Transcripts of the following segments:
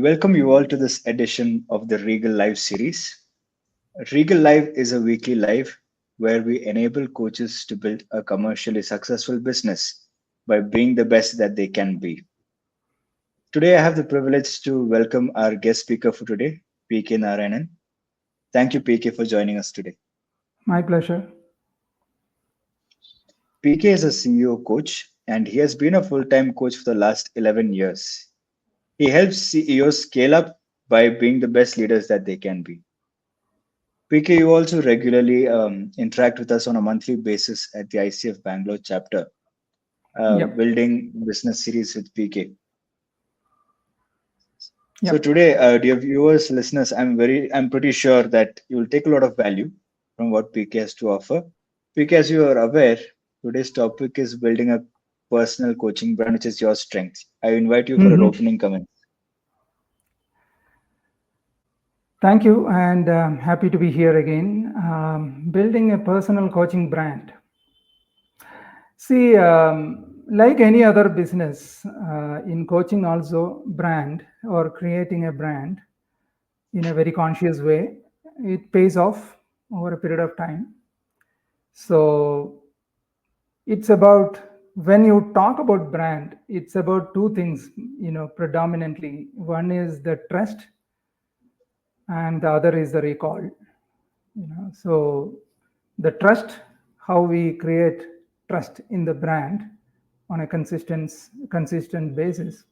welcome you all to this edition of the Regal Live Series. Regal Live is a weekly live where we enable coaches to build a commercially successful business by being the best that they can be. Today, I have the privilege to welcome our guest speaker for today, PK Narayanan. Thank you, PK, for joining us today. My pleasure. PK is a CEO coach and he has been a full time coach for the last 11 years. He helps CEOs scale up by being the best leaders that they can be. PK, you also regularly interact with us on a monthly basis at the ICF Bangalore chapter, Yep. building business series with PK. So Yep. today, dear viewers, listeners, I'm pretty sure that you will take a lot of value from what PK has to offer. PK, as you are aware, today's topic is building a personal coaching brand, which is your strength. I invite you for an Mhm. opening comment. Thank you, and happy to be here again. Building a personal coaching brand. See, like any other business, in coaching also brand or creating a brand in a very conscious way, it pays off over a period of time. So it's about when you talk about brand, it's about two things, predominantly. One is the trust and the other is the recall. So the trust, how we create trust in the brand on a consistent basis,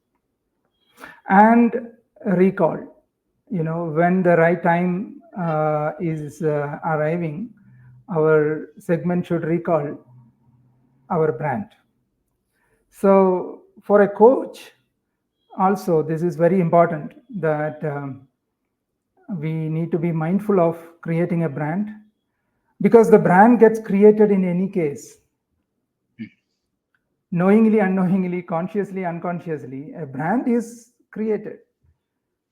and recall, when the right time is arriving, our segment should recall our brand. So for a coach also, this is very important that we need to be mindful of creating a brand, because the brand gets created in any case, knowingly, unknowingly, consciously, unconsciously. A brand is created.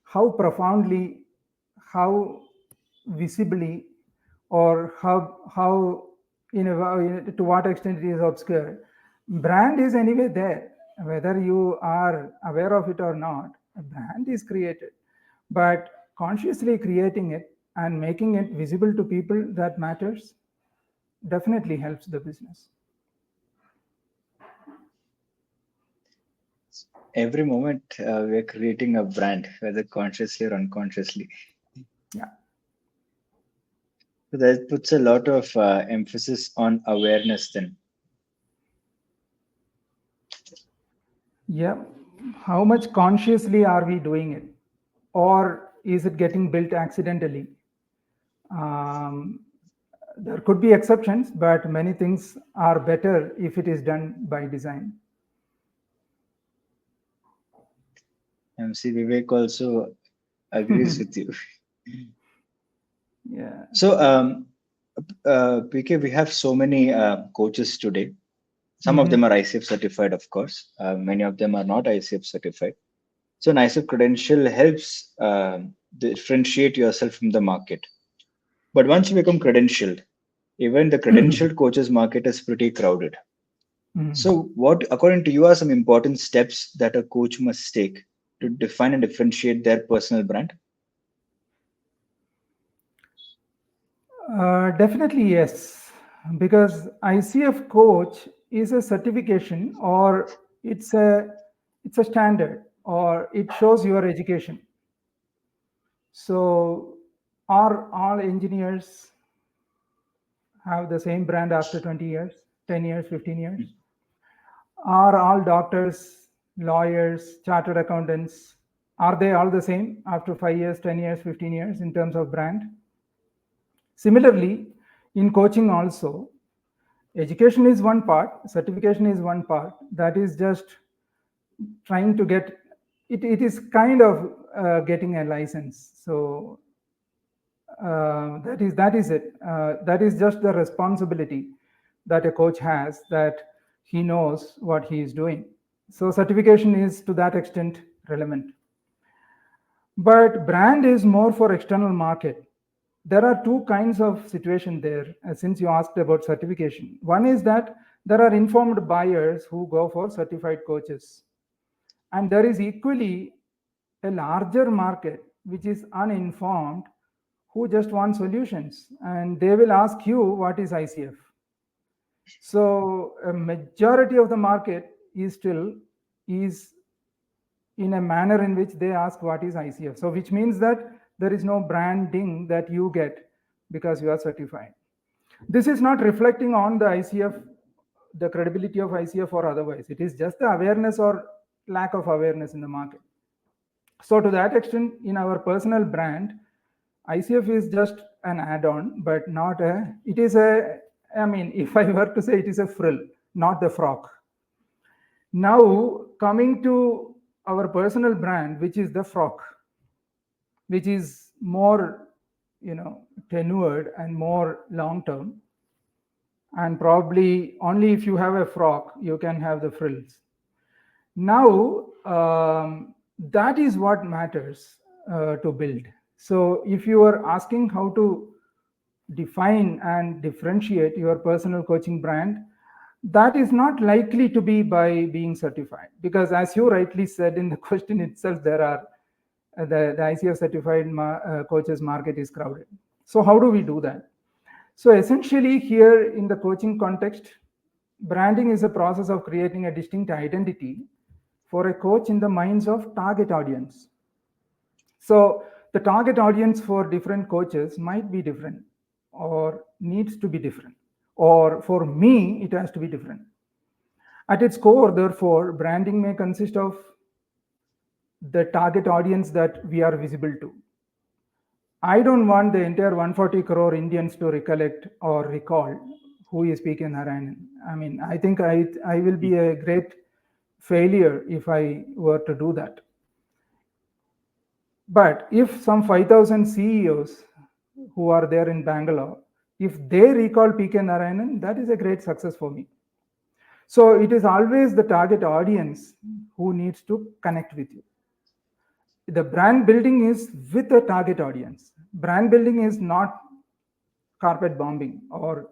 How profoundly, how visibly, or how to what extent it is obscure, brand is anyway there, whether you are aware of it or not. A brand is created, but consciously creating it and making it visible to people that matters definitely helps the business. Every moment, we're creating a brand, whether consciously or unconsciously. Yeah. So that puts a lot of emphasis on awareness then. Yeah. How much consciously are we doing it? Or is it getting built accidentally? Um, there could be exceptions, but many things are better if it is done by design. MC Vivek also agrees with you. Yeah. So, PK, we have so many coaches today. Some of them are ICF certified, of course. Many of them are not ICF certified. So, an ICF credential helps differentiate yourself from the market. But once you become credentialed, even the credentialed coaches market is pretty crowded. So, what, according to you, are some important steps that a coach must take to define and differentiate their personal brand? Definitely yes, because ICF coach is a certification, or it's a standard, or it shows your education. So are all engineers have the same brand after 20 years, 10 years, 15 years? Are all doctors, lawyers, chartered accountants, are they all the same after 5 years, 10 years, 15 years in terms of brand? Similarly, in coaching also, education is one part, certification is one part. That is just trying to get it. It is kind of getting a license. So that is it. That is just the responsibility that a coach has, that he knows what he is doing. So certification is to that extent relevant. But brand is more for external market. There are two kinds of situation there, since you asked about certification. One is that there are informed buyers who go for certified coaches, and there is equally a larger market which is uninformed, who just want solutions, and they will ask you what is ICF. So a majority of the market is still is in a manner in which they ask what is ICF. So which means that there is no branding that you get because you are certified. This is not reflecting on the ICF, the credibility of ICF or otherwise. It is just the awareness or lack of awareness in the market. So to that extent, in our personal brand, ICF is just an add-on, but not a, it is a, I mean, if I were to say, it is a frill, not the frock. Now, coming to our personal brand, which is the frock, which is more, tenured and more long-term. And probably only if you have a frock, you can have the frills. Now, that is what matters to build. So if you are asking how to define and differentiate your personal coaching brand, that is not likely to be by being certified, because as you rightly said in the question itself, there are the ICF certified coaches market is crowded. So how do we do that? So essentially here in the coaching context, branding is a process of creating a distinct identity for a coach in the minds of target audience. So the target audience for different coaches might be different or needs to be different, or for me, it has to be different. At its core, therefore, branding may consist of the target audience that we are visible to. I don't want the entire 140 crore Indians to recollect or recall who is PK Narayanan. I mean, I think I will be a great failure if I were to do that. But if some 5,000 CEOs who are there in Bangalore, if they recall PK Narayanan, that is a great success for me. So it is always the target audience who needs to connect with you. The brand building is with a target audience. Brand building is not carpet bombing, or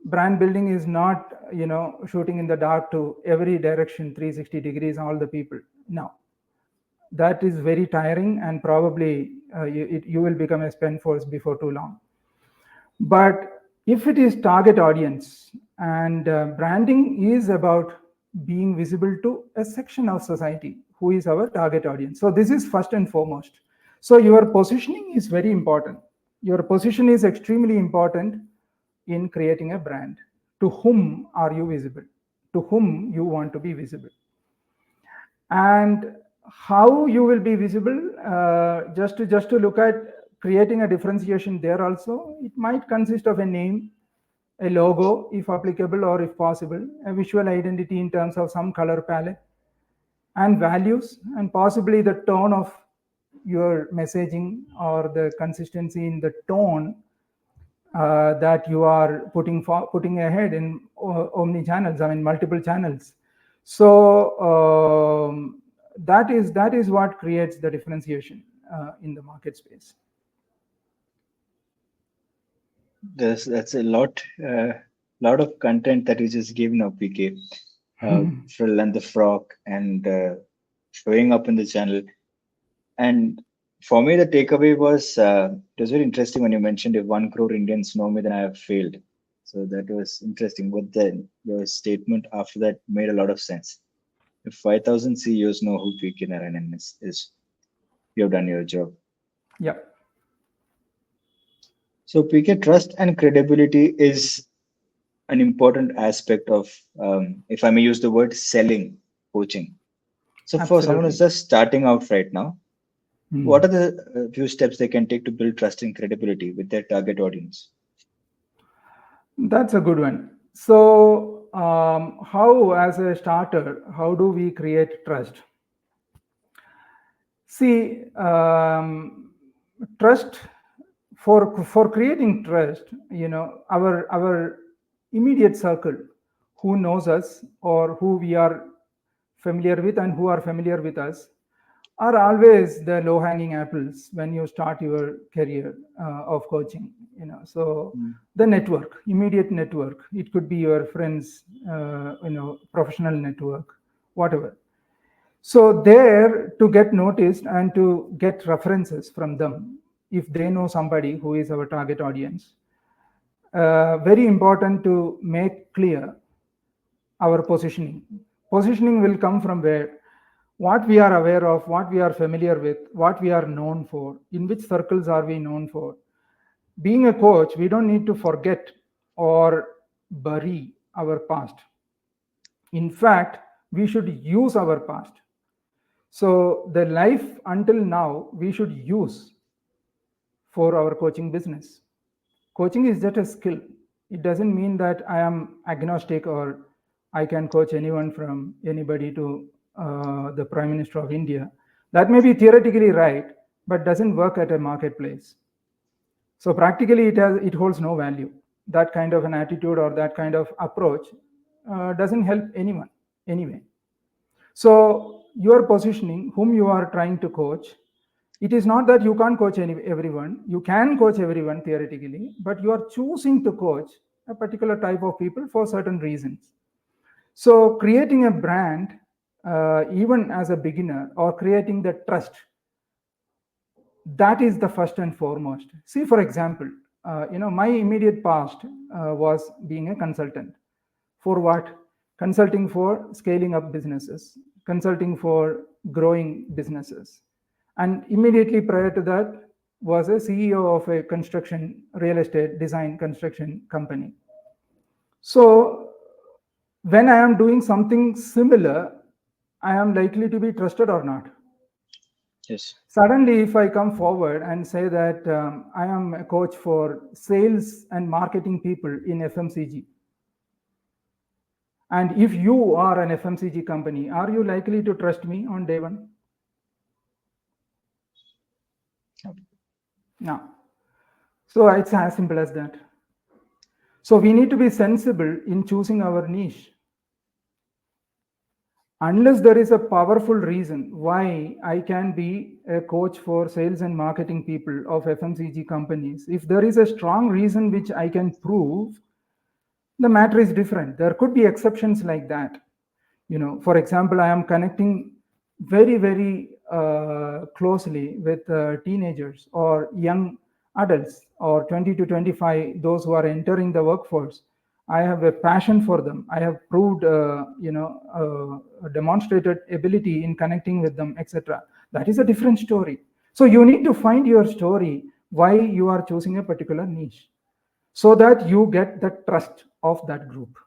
brand building is not, shooting in the dark to every direction, 360 degrees, all the people. No, that is very tiring, and probably you will become a spend force before too long. But if it is target audience, and branding is about being visible to a section of society who is our target audience. So this is first and foremost. So your positioning is very important. Your position is extremely important in creating a brand. To whom are you visible? To whom you want to be visible? And how you will be visible, just to look at creating a differentiation there also, it might consist of a name, a logo if applicable or if possible, a visual identity in terms of some color palette, and values, and possibly the tone of your messaging or the consistency in the tone that you are putting ahead in omni channels, I mean multiple channels. So that is what creates the differentiation in the market space. That's a lot of content that you just gave now, PK. Frill and the frock, and showing up in the channel. And for me, the takeaway was it was very interesting when you mentioned if 1 crore Indians know me, then I have failed. So that was interesting. But then your statement after that made a lot of sense. If 5,000 CEOs know who PK Narayanan is, you have done your job. Yeah. So PK, trust and credibility is an important aspect of, if I may use the word, selling coaching. So for someone who's just starting out right now, what are the few steps they can take to build trust and credibility with their target audience? That's a good one. So how, as a starter, how do we create trust? See, trust, for creating trust, our immediate circle, who knows us or who we are familiar with and who are familiar with us, are always the low-hanging apples when you start your career of coaching. So the network, immediate network, it could be your friends, professional network, whatever. So there, to get noticed and to get references from them, if they know somebody who is our target audience, very important to make clear our positioning. Positioning will come from where? What we are aware of, what we are familiar with, what we are known for, in which circles are we known for. Being a coach, we don't need to forget or bury our past. In fact, we should use our past. So the life until now, we should use for our coaching business. Coaching is just a skill. It doesn't mean that I am agnostic or I can coach anyone from anybody to the Prime Minister of India. That may be theoretically right, but doesn't work at a marketplace. So practically, it holds no value. That kind of an attitude or that kind of approach doesn't help anyone anyway. So your positioning, whom you are trying to coach, it is not that you can't coach everyone. You can coach everyone theoretically, but you are choosing to coach a particular type of people for certain reasons. So creating a brand, even as a beginner, or creating the trust, that is the first and foremost. See, for example, my immediate past was being a consultant. For what? Consulting for scaling up businesses, consulting for growing businesses. And immediately prior to that was a CEO of a construction, real estate design construction company. So when I am doing something similar, I am likely to be trusted or not. Yes. Suddenly, if I come forward and say that I am a coach for sales and marketing people in FMCG, and if you are an FMCG company, are you likely to trust me on day one? No. So it's as simple as that. So we need to be sensible in choosing our niche. Unless there is a powerful reason why I can be a coach for sales and marketing people of FMCG companies, if there is a strong reason which I can prove, the matter is different. There could be exceptions like that. For example, I am connecting very closely with teenagers or young adults or 20 to 25, those who are entering the workforce. I have a passion for them. I have proved demonstrated ability in connecting with them, etc. That is a different story. So you need to find your story, why you are choosing a particular niche, so that you get the trust of that group.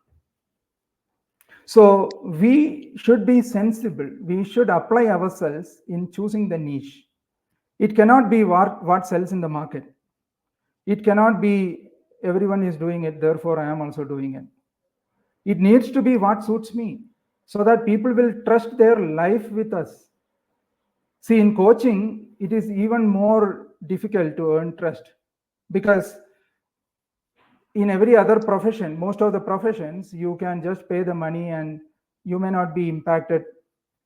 So we should be sensible. We should apply ourselves in choosing the niche. It cannot be what sells in the market. It cannot be everyone is doing it, therefore I am also doing it. It needs to be what suits me, so that people will trust their life with us. See, in coaching, it is even more difficult to earn trust, because in every other profession, most of the professions, you can just pay the money and you may not be impacted.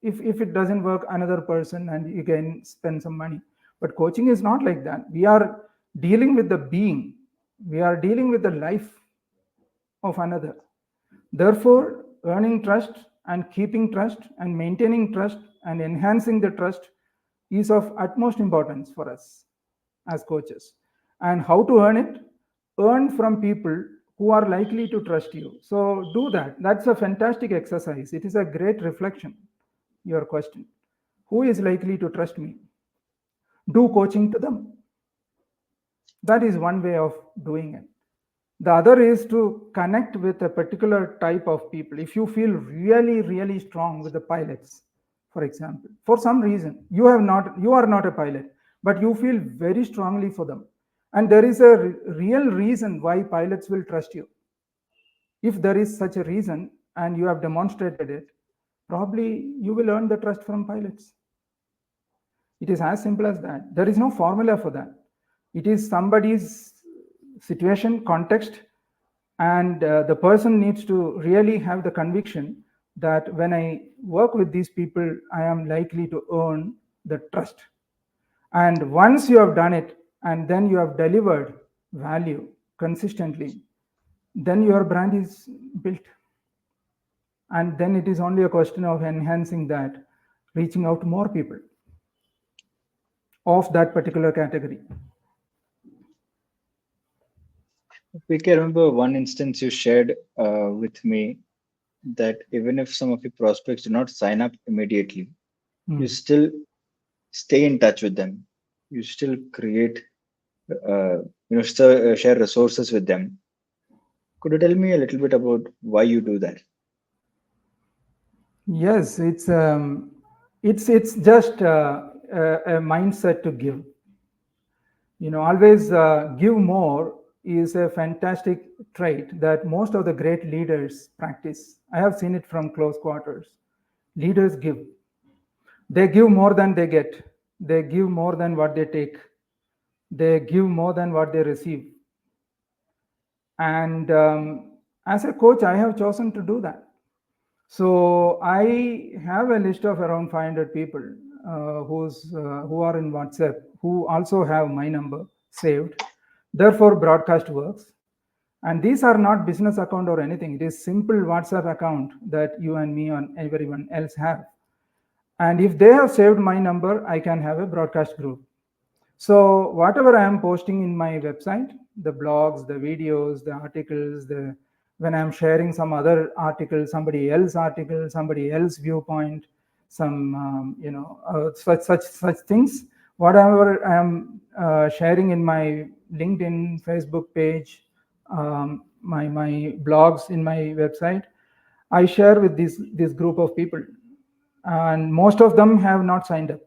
If it doesn't work, another person and you can spend some money. But coaching is not like that. We are dealing with the being, we are dealing with the life of another. Therefore, earning trust and keeping trust and maintaining trust and enhancing the trust is of utmost importance for us as coaches. And how to earn it? Earn from people who are likely to trust you. So do that. That's a fantastic exercise. It is a great reflection, your question. Who is likely to trust me? Do coaching to them. That is one way of doing it. The other is to connect with a particular type of people. If you feel really strong with the pilots, for example, for some reason you are not a pilot, but you feel very strongly for them, and there is a real reason why pilots will trust you. If there is such a reason and you have demonstrated it, probably you will earn the trust from pilots. It is as simple as that. There is no formula for that. It is somebody's situation, context, and the person needs to really have the conviction that when I work with these people, I am likely to earn the trust. And once you have done it and then you have delivered value consistently, then your brand is built. And then it is only a question of enhancing that reaching out to more people of that particular category. We can remember one instance you shared with me that even if some of your prospects do not sign up immediately, you still stay in touch with them. You still create, share resources with them. Could you tell me a little bit about why you do that? Yes, it's just a mindset to give. Always give more is a fantastic trait that most of the great leaders practice. I have seen it from close quarters. Leaders give. They give more than they get. They give more than what they take. They give more than what they receive. And as a coach, I have chosen to do that. So I have a list of around 500 people who are in WhatsApp, who also have my number saved. Therefore, broadcast works. And these are not business account or anything. It is simple WhatsApp account that you and me and everyone else have. And if they have saved my number, I can have a broadcast group. So whatever I am posting in my website, the blogs, the videos, the articles, when I'm sharing some other article, somebody else article, somebody else viewpoint, some such things, whatever I am sharing in my LinkedIn, Facebook page, my blogs in my website, I share with this group of people, and most of them have not signed up.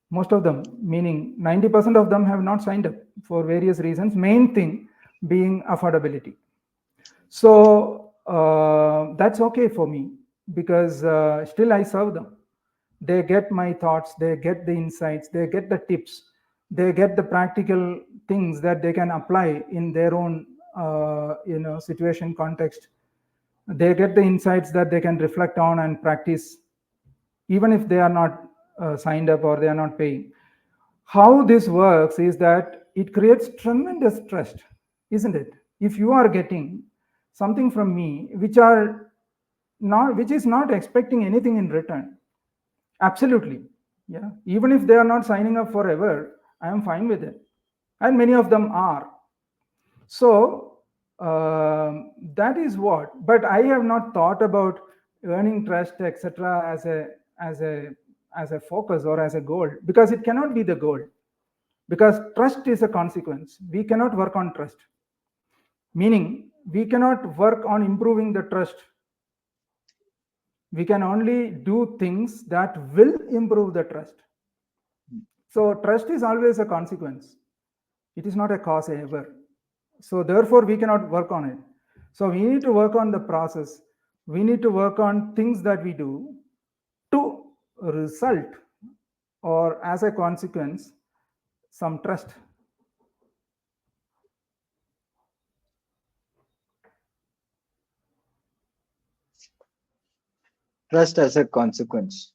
Most of them, meaning 90% of them, have not signed up for various reasons, main thing being affordability. So that's okay for me, because still I serve them. They get my thoughts, they get the insights, they get the tips, they get the practical things that they can apply in their own situation, context. They get the insights that they can reflect on and practice, even if they are not signed up or they are not paying. How this works is that it creates tremendous trust, isn't it? If you are getting something from me which is not expecting anything in return, absolutely, yeah, even if they are not signing up forever, I am fine with it, and many of them are. So that is what. But I have not thought about earning trust, etc., as a focus or as a goal, because it cannot be the goal. Because trust is a consequence. We cannot work on trust. Meaning, we cannot work on improving the trust. We can only do things that will improve the trust. So trust is always a consequence. It is not a cause ever. So therefore, we cannot work on it. So we need to work on the process. We need to work on things that we do to result, or as a consequence, some trust. Trust as a consequence.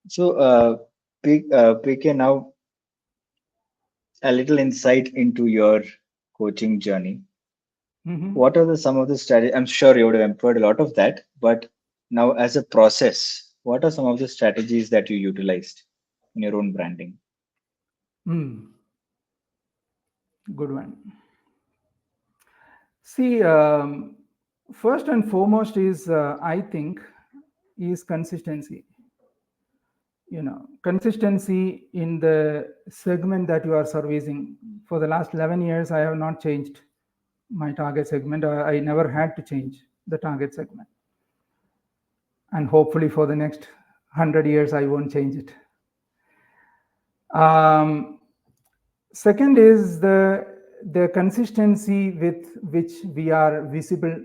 So, PK, now a little insight into your coaching journey. What are some of the strategies? I'm sure you would have employed a lot of that, but now as a process, what are some of the strategies that you utilized in your own branding? Good one. See, first and foremost is, I think, is consistency. Consistency in the segment that you are servicing. For the last 11 years, I have not changed my target segment. I never had to change the target segment. And hopefully for the next 100 years, I won't change it. Second is the consistency with which we are visible,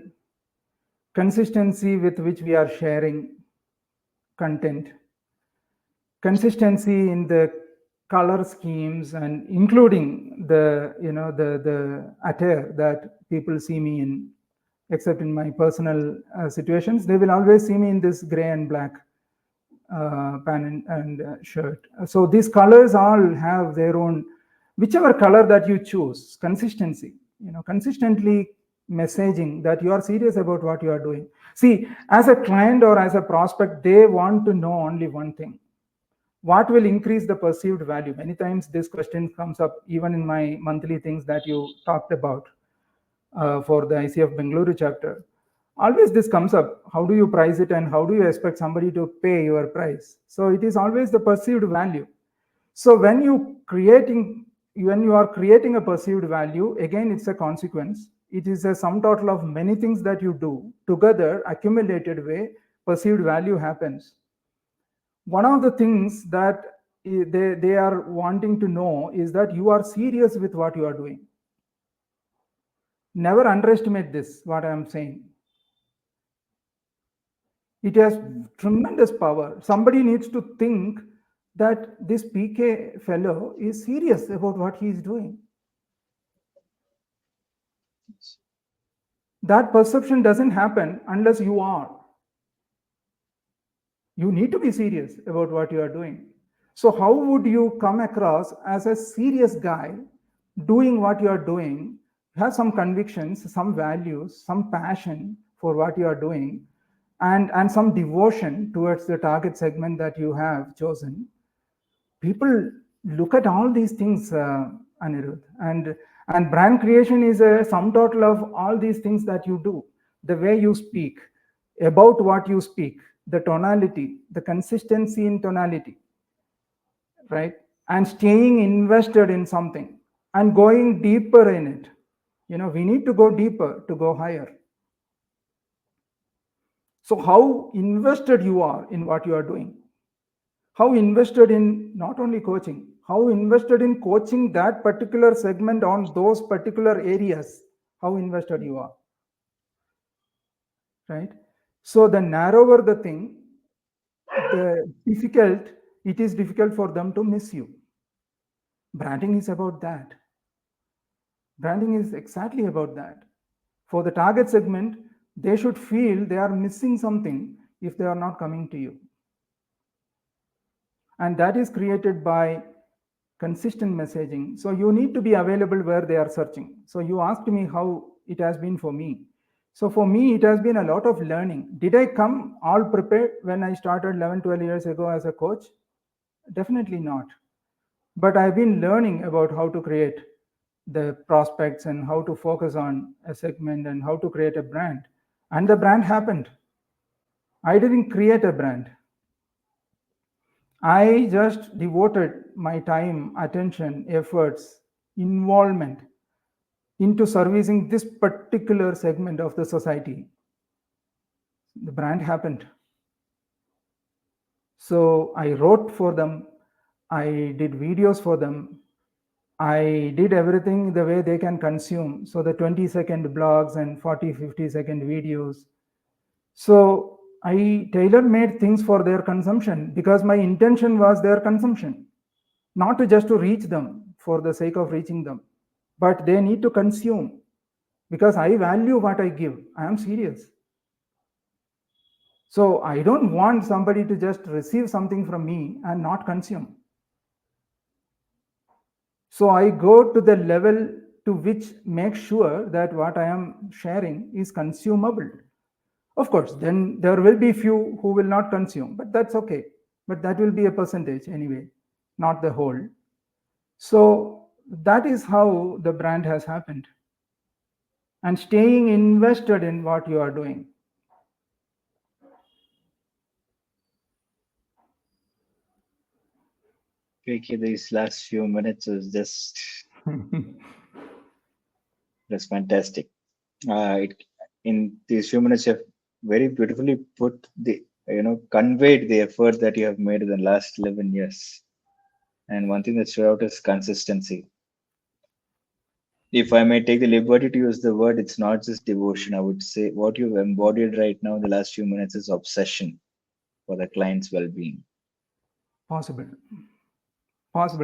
consistency with which we are sharing content, consistency in the color schemes, and including the attire that people see me in. Except in my personal situations, they will always see me in this gray and black pant and shirt. So these colors all have their own, whichever color that you choose, consistency. Consistently messaging that you are serious about what you are doing. See, as a client or as a prospect, they want to know only one thing: what will increase the perceived value? Many times this question comes up even in my monthly things that you talked about for the ICF Bengaluru chapter. Always this comes up: how do you price it and how do you expect somebody to pay your price? So it is always the perceived value. So when you are creating a perceived value, again it's a consequence. It is a sum total of many things that you do together, accumulated way, perceived value happens. One of the things that they are wanting to know is that you are serious with what you are doing. Never underestimate this, what I am saying. It has tremendous power. Somebody needs to think that this PK fellow is serious about what he is doing. That perception doesn't happen unless you are. You need to be serious about what you are doing. So, how would you come across as a serious guy doing what you are doing? Have some convictions, some values, some passion for what you are doing, and some devotion towards the target segment that you have chosen. People look at all these things, Anirudh, and brand creation is a sum total of all these things that you do. The way you speak, about what you speak, the tonality, the consistency in tonality, right? And staying invested in something and going deeper in it. We need to go deeper to go higher. So, how invested you are in what you are doing? How invested in not only coaching, how invested in coaching that particular segment on those particular areas, how invested you are, right? So the narrower the thing, it is difficult for them to miss you. Branding is about that. Branding is exactly about that. For the target segment, they should feel they are missing something if they are not coming to you. And that is created by consistent messaging. So you need to be available where they are searching. So you asked me how it has been for me. So for me, it has been a lot of learning. Did I come all prepared when I started 11, 12 years ago as a coach? Definitely not. But I've been learning about how to create the prospects and how to focus on a segment and how to create a brand. And the brand happened. I didn't create a brand. I just devoted my time, attention, efforts, involvement into servicing this particular segment of the society. The brand happened. So I wrote for them, I did videos for them, I did everything the way they can consume. So the 20-second blogs and 40, 50-second videos. So I tailor-made things for their consumption because my intention was their consumption, not to just to reach them for the sake of reaching them, but they need to consume because I value what I give. I am serious. So I don't want somebody to just receive something from me and not consume. So I go to the level to which make sure that what I am sharing is consumable. Of course, then there will be few who will not consume, but that's okay. But that will be a percentage anyway, not the whole. So that is how the brand has happened. And staying invested in what you are doing. Okay, these last few minutes is just that's fantastic. In these few minutes, you have very beautifully put conveyed the effort that you have made in the last 11 years. And one thing that stood out is consistency. If I may take the liberty to use the word, it's not just devotion. I would say what you've embodied right now in the last few minutes is obsession for the client's well-being. Possible.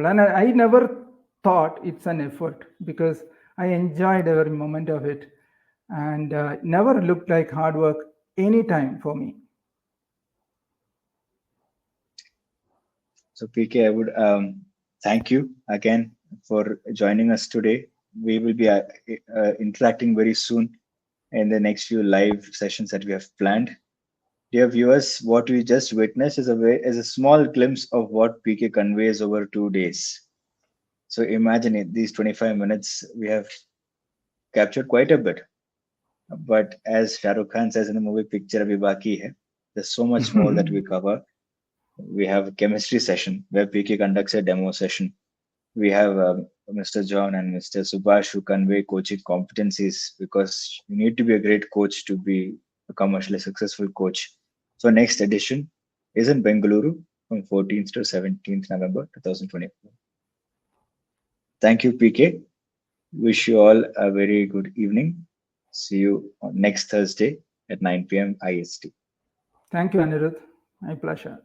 And I never thought it's an effort because I enjoyed every moment of it and never looked like hard work any time for me. So, PK, I would thank you again for joining us today. We will be interacting very soon. in the next few live sessions that we have planned. Dear viewers, what we just witnessed is a small glimpse of what PK conveys over 2 days. So imagine it, these 25 minutes, we have captured quite a bit. But as Shah Rukh Khan says in the movie, Picture Abhi Baki Hai, there's so much more that we cover. We have a chemistry session where PK conducts a demo session. We have Mr. John and Mr. Subhash who convey coaching competencies because you need to be a great coach to be a commercially successful coach. So next edition is in Bengaluru from 14th to 17th November 2024. Thank you, PK. Wish you all a very good evening. See you on next Thursday at 9 p.m. IST. Thank you, Anirudh. My pleasure.